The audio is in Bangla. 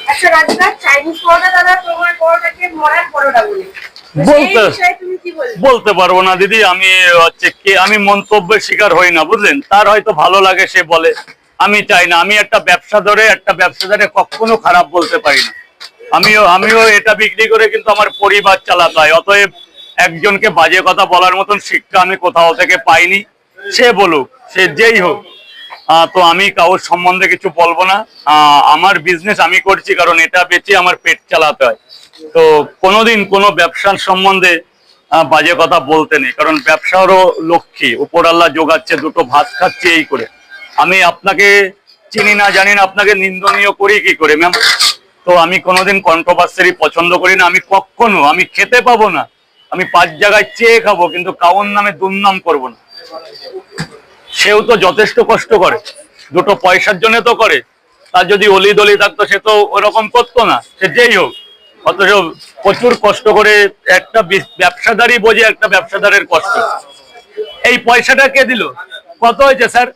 আচ্ছা রাজদা, চাইনিজ পরোটা দাদা তোমার পরোটাকে মরার পরোটা বলে বলতে পারবো না দিদি। আমি হচ্ছে কি, আমি মন্তব্যের শিকার হই না, বুঝলেন। তার হয়তো ভালো লাগে সে বলে, আমি চাই না। আমি একটা ব্যবসাদারে কখনো খারাপ বলতে পারি না। আমিও এটা বিক্রি করে কিন্তু আমার পরিবার চালাতে হয়। অতএব একজনকে বাজে কথা বলার মতন শিক্ষা আমি কোথাও থেকে পাইনি। সে বলুক, সে যেই হোক। তো আমি কারোর সম্বন্ধে কিছু বলবো না। আমার বিজনেস আমি করছি, কারণ এটা বেচে আমার পেট চালাতে হয়। তো কোনোদিন কোনো ব্যবসার সম্বন্ধে বাজে কথা বলতে নেই, কারণ ব্যবসারও লক্ষ্মী উপর আল্লাহ যোগাচ্ছে, দুটো ভাত খাচ্ছি এই করে। আমি আপনাকে চিনি না, জানি না, আপনাকে নিন্দনীয় করি কি করে ম্যাম? তো আমি কোনোদিন কন্ট্রোভার্সি পছন্দ করি না। আমি খেতে পাবো না, আমি 5 জায়গায় চেয়ে খাবো, কিন্তু কাউর নামে দুর্নাম করবো না। সেও তো যথেষ্ট কষ্ট করে, দুটো পয়সার জন্য তো করে। তার যদি অলি দলি থাকতো সে তো ওরকম করতো না, সে যেই হোক। অথচ প্রচুর কষ্ট করে একটা ব্যবসাদারই বোঝে একটা ব্যবসাদারের কষ্ট। এই পয়সাটা কে দিল? কত হয়েছে স্যার?